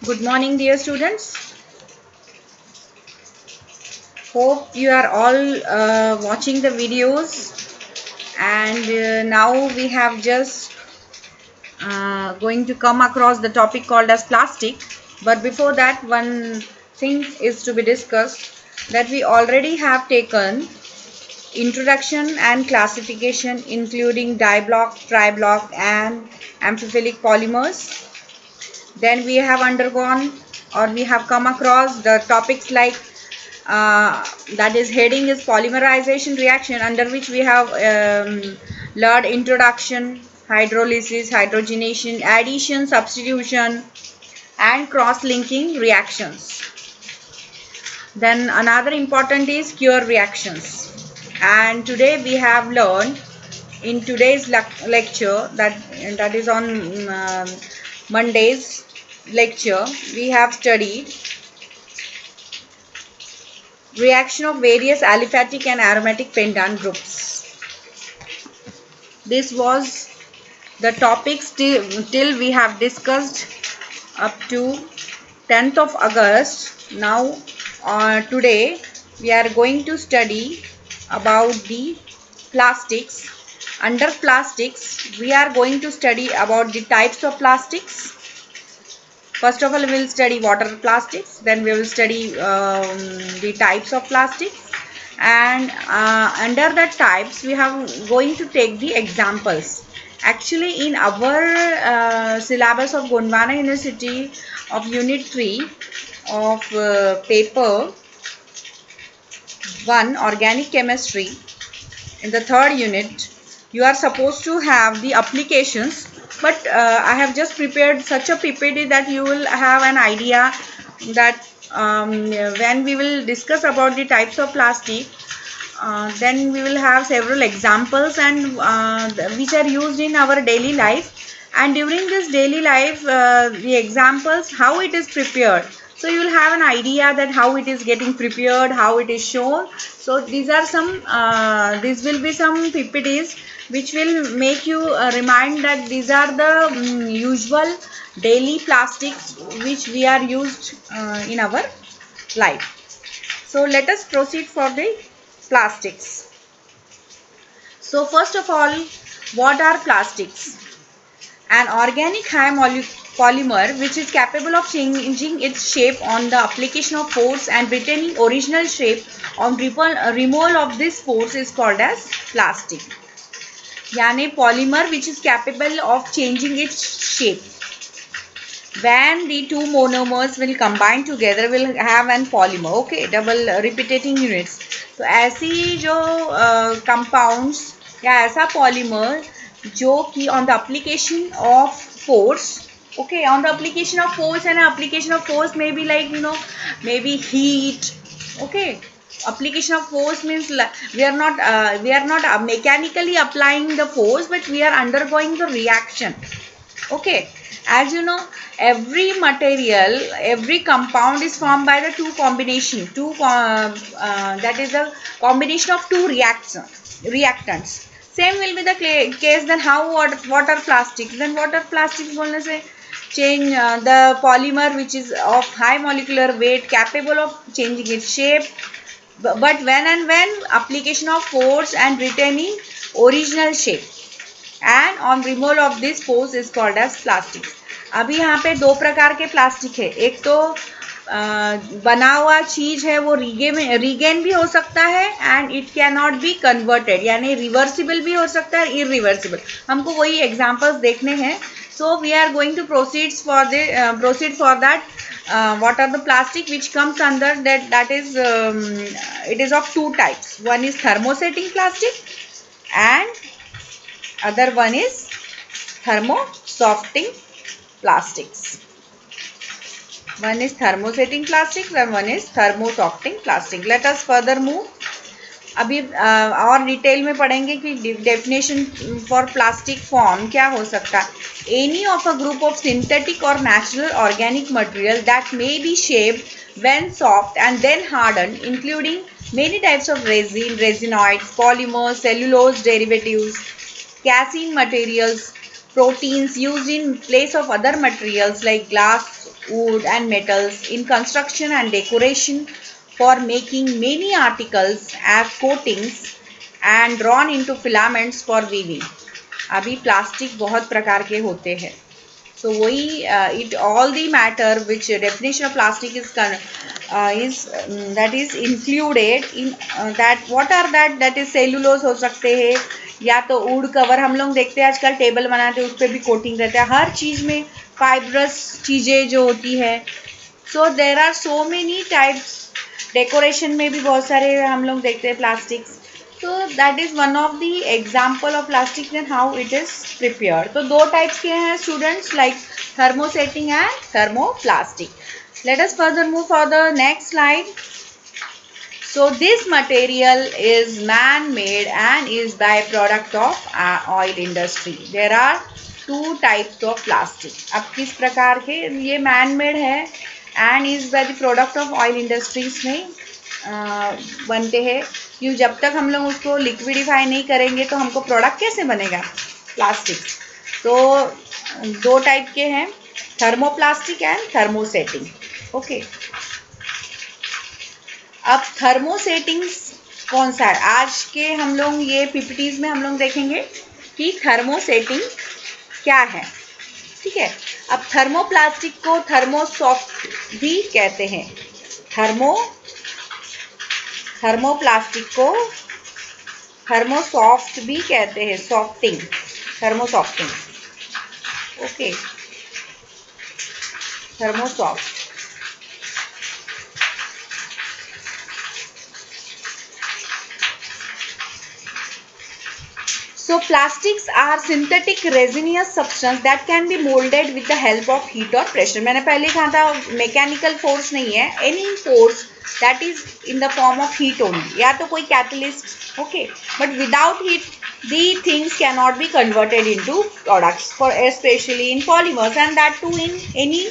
Good morning, dear students. Hope you are all watching the videos. And now we have just going to come across the topic called as plastic. But before that, one thing is to be discussed that we already have taken introduction and classification, including diblock, triblock, and amphiphilic polymers. Then we have undergone or we have come across the topics like that is heading is polymerization reaction, under which we have learned introduction, hydrolysis, hydrogenation, addition, substitution, and cross-linking reactions. Then another important is Cure reactions. And today we have learned in today's lecture that is on Monday's lecture, we have studied reaction of various aliphatic and aromatic pentan groups. This was the topics till we have discussed up to 10th of August. Now today we are going to study about the plastics. Under plastics we are going to study about the types of plastics. First of all, we will study water plastics, then we will study the types of plastics, and under the types we have going to take the examples. Actually, in our syllabus of Gondwana University of Unit 3 of paper 1 Organic Chemistry, in the third unit, you are supposed to have the applications, but I have just prepared such a PPT that you will have an idea that when we will discuss about the types of plastic, then we will have several examples and which are used in our daily life, and during this daily life the examples how it is prepared, so you will have an idea that how it is getting prepared, how it is shown. So these are some these will be some PPTs which will make you remind that these are the usual daily plastics which we are used in our life. So let us proceed for the plastics. So first of all, what are plastics? An organic high polymer which is capable of changing its shape on the application of force and retaining original shape on removal of this force is called as plastic. यानी polymer which is capable of changing its shape. When the two monomers will combine together will have an polymer. Okay, double repeating units. तो ऐसी जो compounds या ऐसा polymer जो कि on the application of force, okay, on the application of force, and application of force may be like maybe heat, okay. Application of force means we are not mechanically applying the force, but we are undergoing the reaction. Okay, as you know, every material, every compound is formed by the that is a combination of two reactants. Same will be the case. Then how what are plastics? Then what are plastics? बोलने से change the polymer which is of high molecular weight capable of changing its shape, but when application of force and retaining original shape, and on removal of this force is called as plastic. अभी यहाँ पे दो प्रकार के plastic है. एक तो बना हुआ चीज है वो रीगेन भी हो सकता है and it can not be converted, यानी रिवर्सिबल भी हो सकता है, इरिवर्सिबल. हमको वही एग्जांपल्स देखने हैं. So we are going to proceed for that. What are the plastic which comes under that is it is of two types. One is thermosetting plastic and other one is thermosofting plastics. One is thermosetting plastic and one is thermosofting plastic. Let us further move. अभी और detail में पढ़ेंगे कि definition for plastic form क्या हो सकता है. Any of a group of synthetic और natural organic material that may be shaped when soft and then harden, including many types of resin, resinoids, polymers, cellulose derivatives, casein materials, proteins used in place of other materials like glass, wood and metals in construction and decoration for making many articles as coatings and drawn into filaments for weaving. अभी plastic बहुत प्रकार के होते हैं. So वही it all the matter which definition of plastic is that is included in that. What are that is cellulose हो सकते हैं, या तो वुड कवर हम लोग देखते हैं आजकल टेबल बनाते हैं उस पर भी कोटिंग रहता है. हर चीज में फाइब्रस चीजें जो होती है. So there are so many types. Decoration में भी बहुत सारे हम लोग देखते हैं plastics. So that is one of the example of plastic and how it is prepared. तो दो types के हैं students, like thermosetting and thermoplastic. Let us further move for the next slide. So this material is man-made and is byproduct of oil industry. There are two types of plastic. अब किस प्रकार के ये man-made है and is by the product of oil industries में बनते हैं. क्यों, जब तक हम लोग उसको लिक्विडिफाई नहीं करेंगे तो हमको प्रोडक्ट कैसे बनेगा प्लास्टिक. तो दो टाइप के हैं, थर्मोप्लास्टिक एंड थर्मोसेटिंग. ओके, अब थर्मोसेटिंग्स कौन सा है आज के हम लोग ये पीपीटीज में हम लोग देखेंगे कि थर्मोसेटिंग क्या है. ठीक है, अब थर्मोप्लास्टिक को थर्मोसॉफ्ट भी कहते हैं. थर्मोप्लास्टिक को थर्मोसॉफ्ट भी कहते हैं. Softing, thermosofting. Okay, thermosoft. So plastics are synthetic resinous substance that can be molded with the help of heat or pressure. मैंने पहले कहा था मैकेनिकल फोर्स नहीं है, any force that is in the form of heat only, या तो कोई catalyst. Okay, but without heat the things cannot be converted into products, for especially in polymers, and that too in any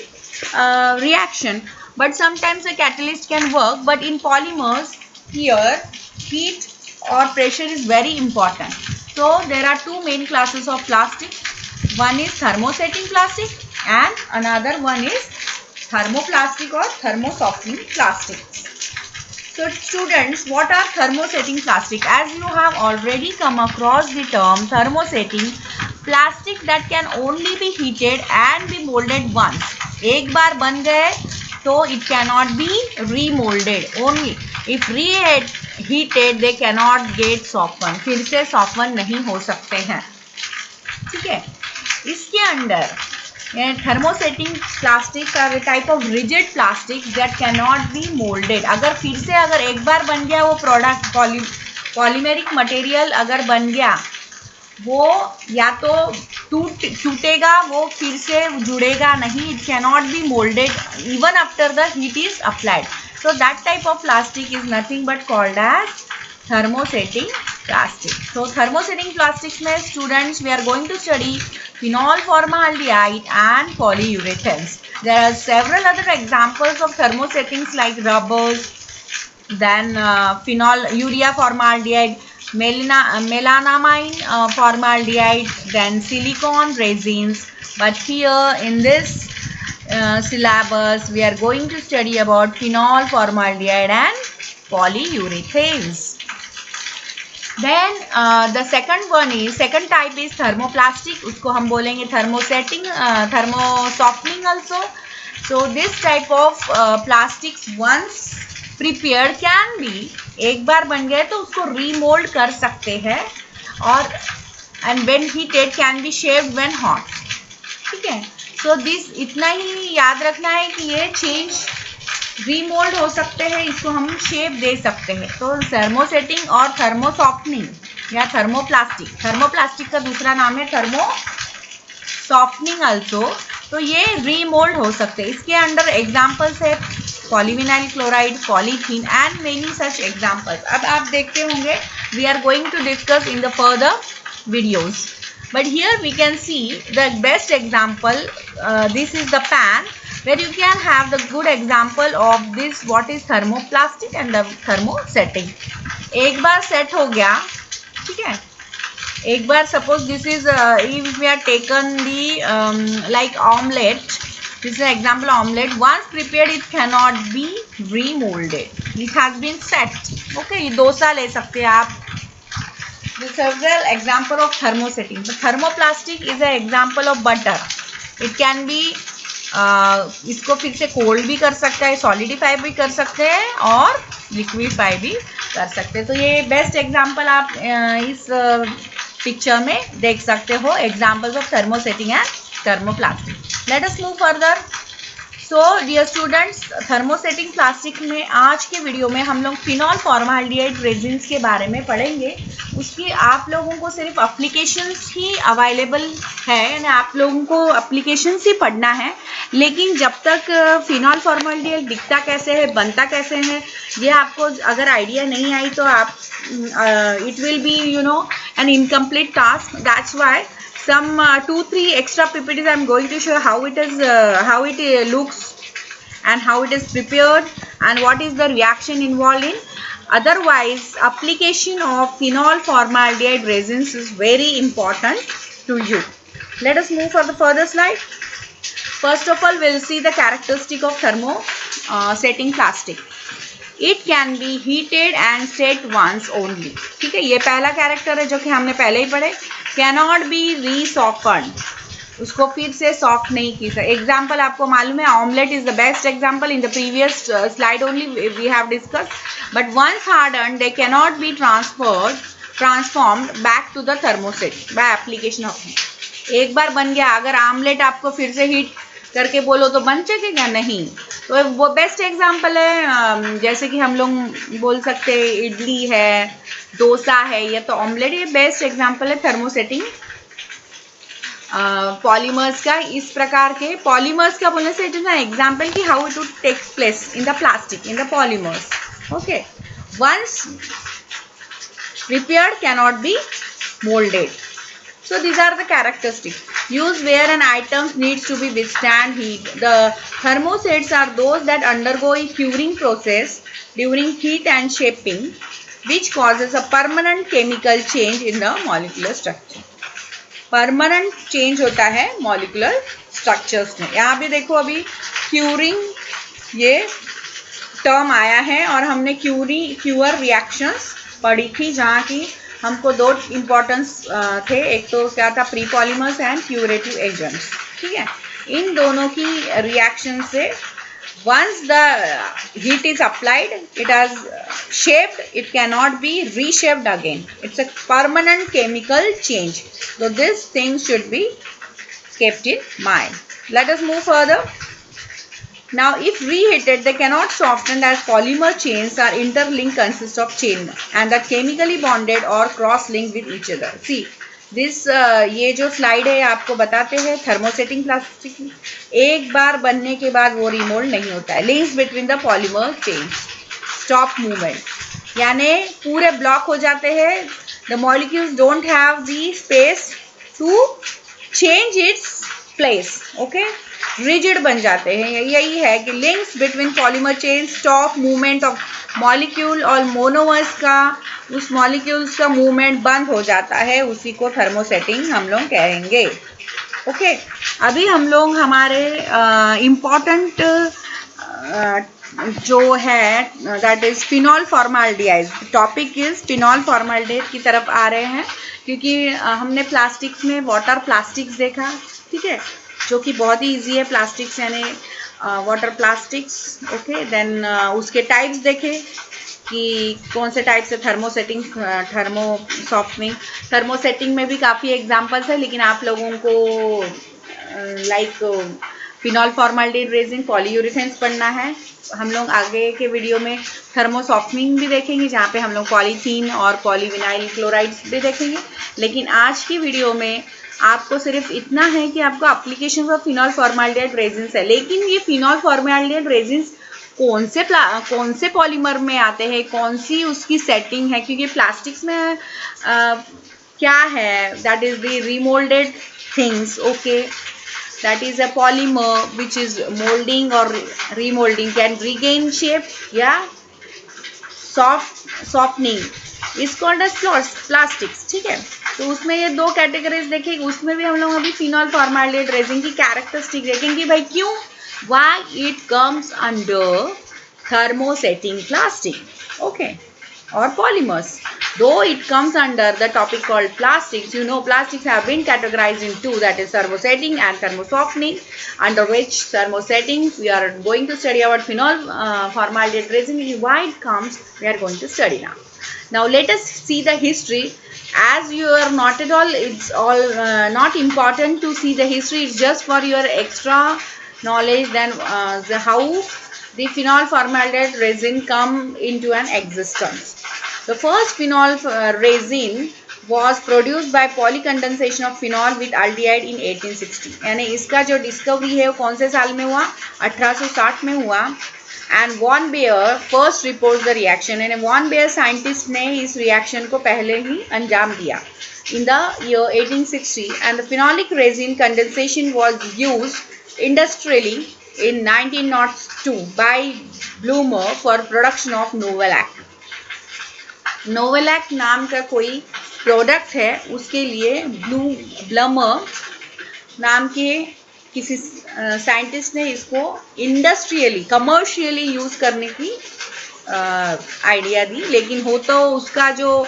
reaction. But sometimes a catalyst can work, but in polymers here heat or pressure is very important. So there are two main classes of plastic. One is thermosetting plastic and another one is thermoplastic or thermosoftening plastic. So students, what are thermosetting plastic? As you have already come across the term thermosetting plastic that can only be heated and be molded once. एक बार बन गए तो it cannot be remolded. Only if heated they cannot get softened. फिर से soften नहीं हो सकते हैं. ठीक है, इसके अंदर thermosetting plastics are a type of rigid plastic that cannot be molded. अगर एक बार बन गया वो प्रोडक्ट पॉलीमेरिक मटेरियल अगर बन गया वो या तो टूटेगा, वो फिर से जुड़ेगा नहीं. It cannot be moulded even after the heat is applied. So that type of plastic is nothing but called as thermosetting plastic. So thermosetting plastics में students we are going to study phenol formaldehyde and polyurethanes. There are several other examples of thermosettings like rubbers, then phenol urea formaldehyde, melamine formaldehyde, then silicone resins. But here in this syllabus we are going to study about phenol formaldehyde and polyurethanes. Then the second type is thermoplastic. उसको हम बोलेंगे thermosetting, thermosoftening also. So this type of plastics once prepared can be, एक बार बन गए तो उसको remold कर सकते हैं और and when heated can be shaped when hot. ठीक है, so this इतना ही याद रखना है कि ये चेंज रीमोल्ड हो सकते हैं, इसको हम शेप दे सकते हैं. तो थर्मोसेटिंग और थर्मोसॉफ्टनिंग या थर्मोप्लास्टिक का दूसरा नाम है थर्मोसॉफ्टनिंग आल्सो. तो ये रीमोल्ड हो सकते हैं. इसके अंडर एग्जांपल्स है polyvinyl chloride, polythene and many such examples. अब आप देखते होंगे we are going to discuss in the further videos. But here we can see the best example. This is the pan where you can have the good example of this what is thermoplastic and the thermosetting. एक बार set हो गया, ठीक है. एक बार suppose this is if we are taken the like omelette, This is an example of omelette. Once prepared, it cannot be remolded. It has been set. Okay, ये डोसा ले सकते हैं आप. The several example of thermosetting. The thermoplastic is an example of butter. It can be इसको फिर से cold भी कर सकता है, सॉलिडिफाई भी कर सकते हैं और लिक्विफाई भी कर सकते हैं. तो ये बेस्ट एग्जांपल आप इस पिक्चर में देख सकते हो, examples of thermosetting and thermoplastic. Let us move further. So dear students, thermosetting plastic में आज के वीडियो में हम लोग फिनॉल फॉर्माल्डिहाइड रेजिन्स के बारे में पढ़ेंगे. उसकी आप लोगों को सिर्फ एप्लीकेशंस ही अवेलेबल है, यानी आप लोगों को एप्लीकेशंस ही पढ़ना है. लेकिन जब तक फिनॉल फॉर्माल्डिहाइड दिखता कैसे है, बनता कैसे है, ये आपको अगर आइडिया नहीं आई तो आप it will be N incomplete task. That's why some 2-3 extra PPTs I am going to show how it is how it looks and how it is prepared and what is the reaction involved in. Otherwise, application of phenol formaldehyde resins is very important to you. Let us move for the further slide. First of all, we'll see the characteristic of thermo setting plastic. It can be heated and set once only. ठीक है, ये पहला character है जो कि हमने पहले ही पढ़े. Cannot be re-softened. उसको फिर से सॉफ्ट नहीं की. एग्जाम्पल आपको मालूम है, omelette is the best example. In the previous slide only we have discuss. But once harden they cannot be transformed back to the thermoset by application of heat. एक बार बन गया, अगर आमलेट आपको फिर से हीट करके बोलो तो बन सकेगा नहीं. तो वो बेस्ट एग्जाम्पल है. जैसे कि हम लोग बोल सकते हैं इडली है, डोसा है, या तो ऑमलेट. ये बेस्ट एग्जाम्पल है थर्मोसेटिंग पॉलीमर्स का. इस प्रकार के पॉलीमर्स का बोलने से इट इज एन एग्जाम्पल कि how it would takes place in the plastic, in the polymers. Okay, once prepared cannot be molded. So these are the characteristics. Used where an item needs to be withstand heat. The thermosets are those that undergo a curing process during heat and shaping, which causes a permanent chemical change in the molecular structure. Permanent change होता है molecular structures में. यहाँ पे देखो अभी curing ये term आया है और हमने क्यूअर रिएक्शंस पढ़ी थी, जहाँ की हमको दो इम्पोर्टेंस थे. एक तो क्या था, pre polymers and curative agents. ठीक है, इन दोनों की रिएक्शन से once the heat is applied, it has shaped, it cannot be reshaped again. It's a permanent chemical change. So this thing should be kept in mind. Let us move further. Now, if reheated, they cannot soften as polymer chains are interlinked, consist of chain and are chemically bonded or cross-linked with each other. See, this ये जो slide है आपको बताते हैं thermosetting plastic. एक बार बनने के बाद वो रिमोल्ड नहीं होता है. Links between the polymer chains, stop movement, यानी पूरे ब्लॉक हो जाते हैं. The molecules don't have the space to change its place. Okay, rigid बन जाते हैं. यही है कि links between polymer chain, stop movement of molecule और मोनोमर्स का, उस मॉलिक्यूल्स का मूवमेंट बंद हो जाता है. उसी को थर्मोसेटिंग हम लोग कहेंगे. ओके, अभी हम लोग हमारे इम्पॉर्टेंट जो है that is phenol formaldehyde. Topic is phenol formaldehyde की तरफ आ रहे हैं, क्योंकि हमने प्लास्टिक्स में वाटर प्लास्टिक्स देखा. ठीक है, जो कि बहुत ही इजी है. प्लास्टिक्स यानी वाटर प्लास्टिक्स. ओके, देन उसके टाइप्स देखे कि कौन से टाइप से थर्मोसेटिंग, थर्मो सॉफ्टनिंग. थर्मोसेटिंग में भी काफ़ी एग्जांपल्स है, लेकिन आप लोगों को लाइक फिनॉल फॉर्माल्डिहाइड रेजिन, पॉलीयूरेथेन्स पढ़ना है. हम लोग आगे के वीडियो में थर्मो सॉफ्टनिंग भी देखेंगे, जहाँ पे हम लोग पॉलीथीन और पॉलीविनाइल क्लोराइड्स भी देखेंगे. लेकिन आज की वीडियो में आपको सिर्फ इतना है कि आपको application of phenol formaldehyde resins है. लेकिन ये फिनॉल फॉर्माल्डिहाइड रेजिन्स कौन से पॉलीमर में आते हैं, कौन सी उसकी सेटिंग है, क्योंकि प्लास्टिक्स में क्या है, that is the remoulded things. Okay, that is a polymer which is molding or remolding, can regain shape, yeah, softening is called as plastics. ठीक है, तो उसमें ये दो कैटेगरीज देखेंगे. उसमें भी हम लोग अभी फिनॉल फॉर्माल्डिहाइड रेजिन की कैरेक्टरिस्टिक देखेंगे कि भाई क्यों Why it comes under thermosetting plastic, okay, or polymers. Though it comes under the topic called plastics, you know plastics have been categorized in two, that is thermosetting and thermosoftening. Under which thermosetting we are going to study about phenol formaldehyde resin. Why it comes, we are going to study now. Now let us see the history. As you are not at all, it's all not important to see the history. It's just for your extra knowledge. Then how the phenol formaldehyde resin come into an existence. The first phenol resin was produced by polycondensation of phenol with aldehyde in 1860. यानी इसका जो discovery है वो कौन से साल में हुआ? 1860 में हुआ. And Von Baer first reports the reaction. यानी Von Baer साइंटिस्ट ने इस रिएक्शन को पहले ही अंजाम दिया in the year 1860. And the phenolic resin condensation was used industrially in 1902 by Bloomer for production of Novalac. नोवेलैक नाम का कोई प्रोडक्ट है, उसके लिए ब्लूमर नाम के किसी साइंटिस्ट ने इसको इंडस्ट्रियली कमर्शियली यूज़ करने की आइडिया दी. लेकिन हो तो उसका जो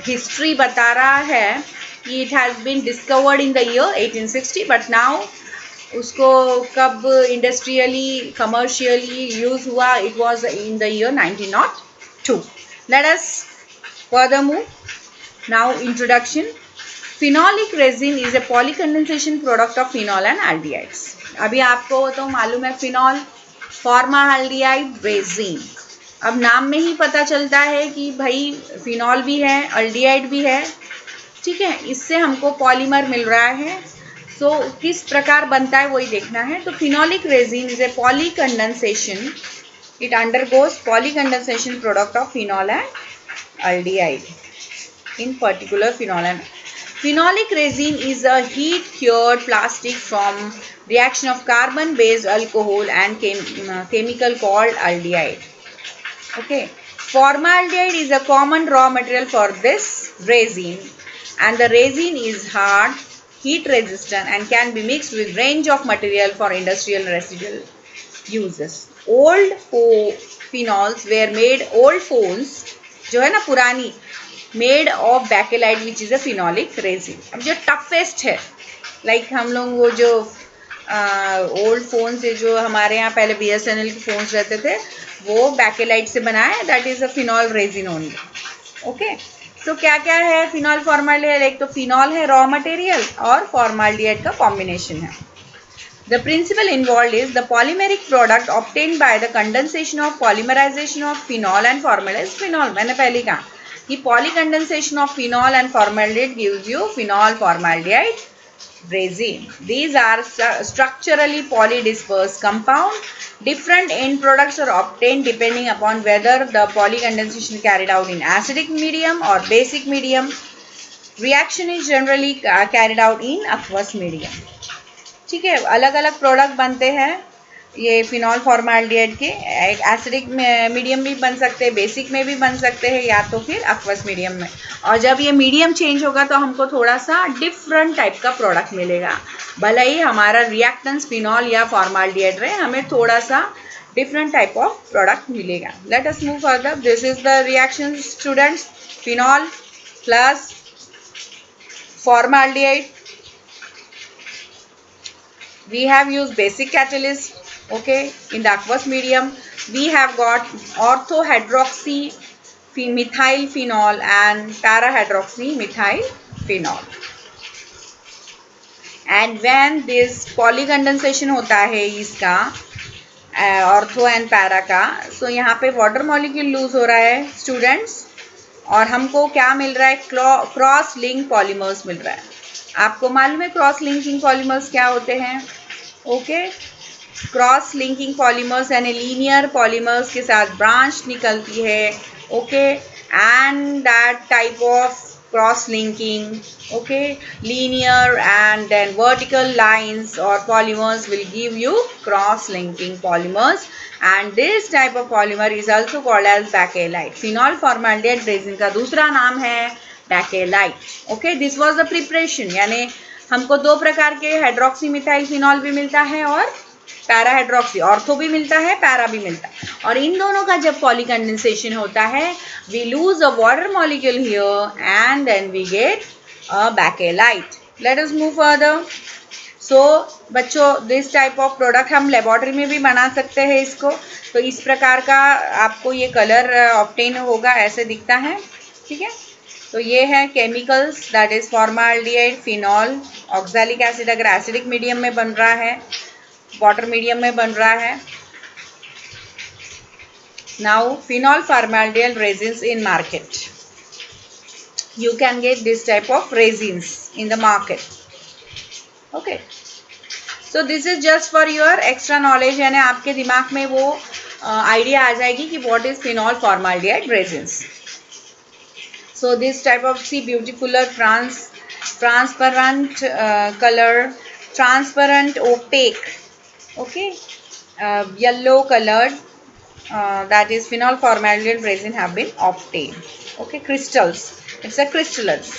हिस्ट्री बता रहा है कि it has been discovered in the year 1860, but now उसको कब इंडस्ट्रियली कमर्शियली यूज़ हुआ, it was in the year 1902. Let us further move. Now introduction. Phenolic resin is a polycondensation product of phenol and aldehydes. अभी आपको तो मालूम है phenol formaldehyde resin. अब नाम में ही पता चलता है कि भाई फिनॉल भी है, अल्डिहाइड भी है, ठीक है. इससे हमको पॉलीमर मिल रहा है. सो किस प्रकार बनता है वही देखना है. तो phenolic resin is a polycondensation. It undergoes polycondensation product of phenol and aldehyde. In particular, phenol and phenolic resin is a heat-cured plastic from reaction of carbon-based alcohol and chemical called aldehyde. Okay, formaldehyde is a common raw material for this resin, and the resin is hard, heat-resistant, and can be mixed with range of material for industrial residual uses. Old phenols were made, old phones जो है ना पुरानी, made of Bakelite which is a phenolic resin. अब जो toughest है, like हम लोग वो जो ओल्ड फोन्स है जो हमारे यहाँ पहले BSNL के फोन्स रहते थे, वो बैकेलाइट से बना है, that is a phenol resin only. Okay, so क्या क्या है फिनॉल फॉर्माल्डिहाइड? एक तो फिनॉल है रॉ मटेरियल और फॉर्माल्डिहाइड का कॉम्बिनेशन है. The principle involved is the polymeric product obtained by the condensation of polymerization of phenol and formaldehyde. Phenol मैंने पहले कहा कि polycondensation of phenol and formaldehyde gives you phenol formaldehyde resin. These are structurally polydispersed compound. Different end products are obtained depending upon whether the polykondensation carried out in acidic medium or basic medium. Reaction is generally carried out in aqueous medium. ठीक है, अलग अलग product बनते हैं ये phenol formaldehyde के. एक acidic medium भी बन सकते हैं, बेसिक में भी बन सकते हैं, या तो फिर एक्वस मीडियम में. और जब ये मीडियम चेंज होगा तो हमको थोड़ा सा डिफरेंट टाइप का प्रोडक्ट मिलेगा. भले ही हमारा रिएक्टेंस फिनॉल या फॉर्माल्डिहाइड रहे, हमें थोड़ा सा डिफरेंट टाइप ऑफ प्रोडक्ट मिलेगा. Late us move further. This is the reaction students. Phenol plus formaldehyde. We have used basic catalyst, okay, in the aqueous medium. We have got orthohydroxy methyl phenol and parahydroxy methyl phenol. And when this polykondensation होता है इसका ortho and para का, सो यहाँ पे water molecule loose हो रहा है students, और हमको क्या मिल रहा है? क्रॉस लिंक पॉलीमर्स मिल रहा है. आपको मालूम है क्रॉस लिंकिंग पॉलीमर्स क्या होते हैं? ओके, क्रॉस लिंकिंग पॉलीमर्स यानी लीनियर पॉलीमर्स के साथ ब्रांच निकलती है. Okay, and that type of cross linking, okay, linear and then vertical lines और polymers will give you cross linking polymers, and this type of polymer is also called as bakelite. Phenol formaldehyde resin का दूसरा नाम है bakelite. Okay, this was the preparation. यानी हमको दो प्रकार के हाइड्रोक्सी मिथाइल फिनॉल भी मिलता है और पैरा हाइड्रोक्सी, ऑर्थो भी मिलता है, पैरा भी मिलता है, और इन दोनों का जब पॉलीकंडेंसेशन होता है, we lose a water molecule here and then we get a bakelite. Let us move further. So बच्चों, दिस टाइप ऑफ प्रोडक्ट हम लेबोरेटरी में भी बना सकते हैं इसको. तो इस प्रकार का आपको ये कलर ऑब्टेन होगा, ऐसे दिखता है. ठीक है. तो ये है chemicals, that is formaldehyde, phenol, oxalic acid अगर एसिडिक मीडियम में बन रहा है, वाटर मीडियम में बन रहा है. Now phenol formaldehyde resins in market. You can get this type of resins in the market. Okay. So this is just for your extra knowledge, यानी आपके दिमाग में वो आइडिया आ जाएगी कि what is phenol formaldehyde resins. So this type of beautiful transparent color, transparent opaque, okay, yellow colored, that is phenol formaldehyde resin have been obtained. Okay, crystals. It's a crystallines.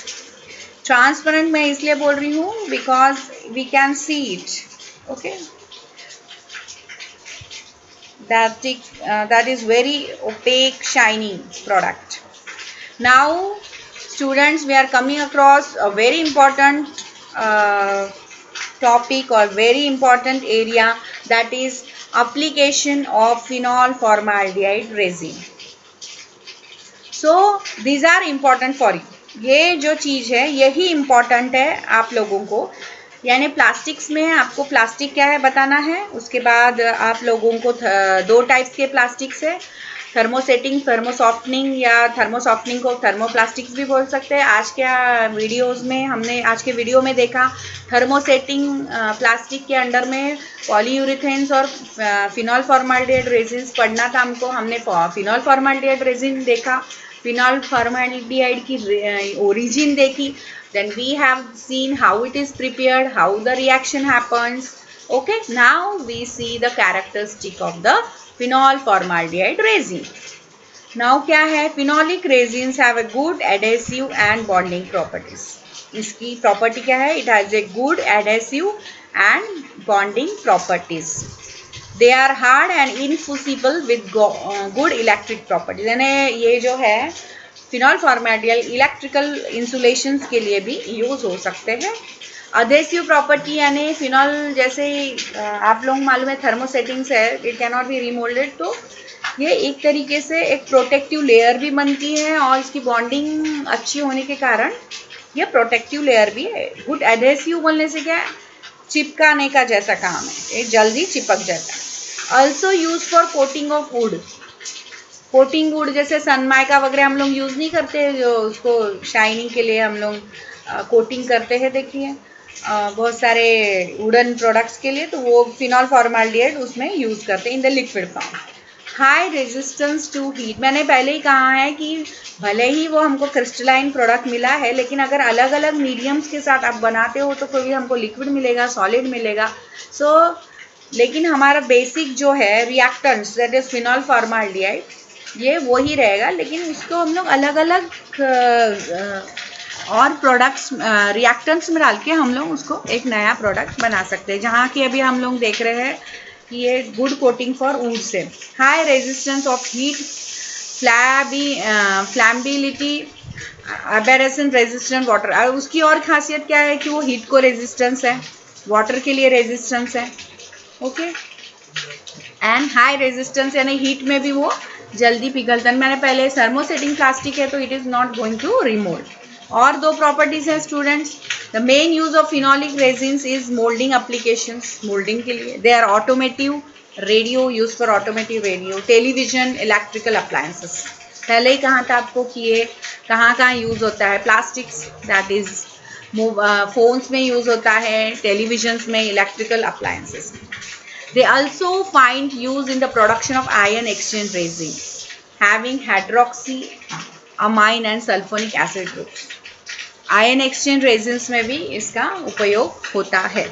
Transparent मैं इसलिए बोल रही हूँ because we can see it. Okay, that is very opaque shiny product. Now students, we are coming across a very important topic or very important area, that is application of phenol formaldehyde resin. So these are important for you. ये जो चीज़ है यही important है आप लोगों को, यानी plastics में आपको प्लास्टिक क्या है बताना है. उसके बाद आप लोगों को दो टाइप्स के प्लास्टिक्स है, थर्मोसेटिंग, थर्मोसॉफ्टनिंग, या थर्मोसॉफ्टनिंग को थर्मोप्लास्टिक्स भी बोल सकते हैं. आज के वीडियोस में हमने आज के वीडियो में देखा थर्मोसेटिंग प्लास्टिक के अंडर में पॉलीयूरेथेन्स और फिनॉल फॉर्माल्डिहाइड रेजिन्स पढ़ना था हमको. हमने फिनॉल फॉर्माल्डिहाइड रेजिन देखा, फिनॉल फॉर्माल्डिहाइड की ओरिजिन देखी, then we have seen how it is prepared, how the reaction happens. Okay, now we see the characteristic of the phenol formaldehyde resin. Now क्या है, phenolic resins have a good adhesive and bonding properties. इसकी property क्या है, it has a good adhesive and bonding properties. They are hard and infusible with good electric properties. यानी ये जो है phenol formaldehyde electrical insulation के लिए भी यूज हो सकते हैं. अधेसिव प्रॉपर्टी यानी फिनॉल जैसे आप लोग मालूम है थर्मोसेटिंग्स है, it can not be remoulded, तो ये एक तरीके से एक प्रोटेक्टिव लेयर भी बनती है और इसकी बॉन्डिंग अच्छी होने के कारण ये प्रोटेक्टिव लेयर भी है. गुड एडहेसिव बोलने से क्या है, चिपकाने का जैसा काम है, ये जल्दी चिपक जाता है. Also use for coating of would. Coating would जैसे सनमाइका वगैरह हम लोग यूज़ नहीं करते, जो उसको शाइनिंग के लिए हम लोग कोटिंग करते हैं, देखिए बहुत सारे वुडन प्रोडक्ट्स के लिए, तो वो फिनॉल फॉर्माल्डिहाइड उसमें यूज़ करते हैं in the liquid form. High resistance to heat, मैंने पहले ही कहा है कि भले ही वो हमको क्रिस्टलाइन प्रोडक्ट मिला है, लेकिन अगर अलग अलग मीडियम्स के साथ आप बनाते हो तो कभी हमको लिक्विड मिलेगा, सॉलिड मिलेगा. लेकिन हमारा बेसिक जो है reactants, that is phenol formaldehyde, ये वो ही रहेगा, लेकिन उसको हम लोग अलग अलग और प्रोडक्ट्स रिएक्टेंट्स में डाल के हम लोग उसको एक नया प्रोडक्ट बना सकते हैं. जहाँ की अभी हम लोग देख रहे हैं कि ये गुड कोटिंग फॉर वुड से. High resistance of heat, flammability, abrasion resistant water. और उसकी और खासियत क्या है कि वो हीट को रेजिस्टेंस है, वाटर के लिए रेजिस्टेंस है. ओके, एंड हाई रेजिस्टेंस यानी हीट में भी वो जल्दी पिघलता है. मैंने पहले थर्मोसेटिंग प्लास्टिक है तो it is not going to remould. और दो प्रॉपर्टीज हैं students. The main use of phenolic resins is moulding applications, moulding के लिए. They are automotive, radio, use for automotive radio, television, electrical appliances. पहले ही कहा था आपको कि ये कहाँ कहाँ यूज होता है. प्लास्टिक्स, दैट इज फोन्स में यूज होता है, टेलीविजन्स में, electrical appliances. They also find use in the production of ion exchange resin having hydroxy, amine and sulfonic acid groups. Ion exchange resins में भी इसका उपयोग होता है.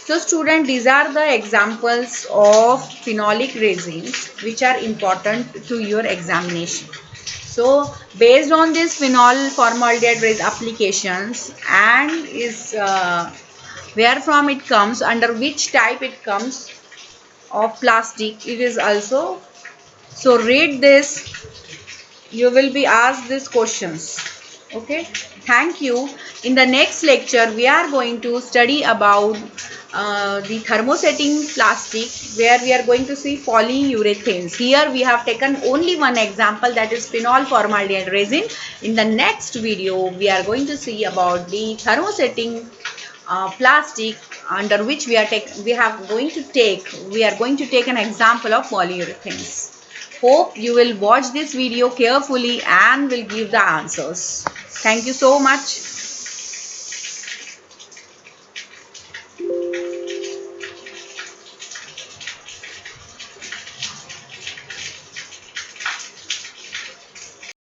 So student, these are the examples of phenolic resins which are important to your examination. So based on this phenol formaldehyde resin applications and is where from it comes, under which type it comes, of plastic, it is also. So read this, you will be asked these questions. Okay, thank you. In the next lecture we are going to study about the thermosetting plastic, where we are going to see polyurethanes. Here we have taken only one example, that is phenol formaldehyde resin. In the next video we are going to see about the thermosetting plastic, under which we are going to take an example of polyurethanes. Hope you will watch this video carefully and will give the answers. Thank you so much.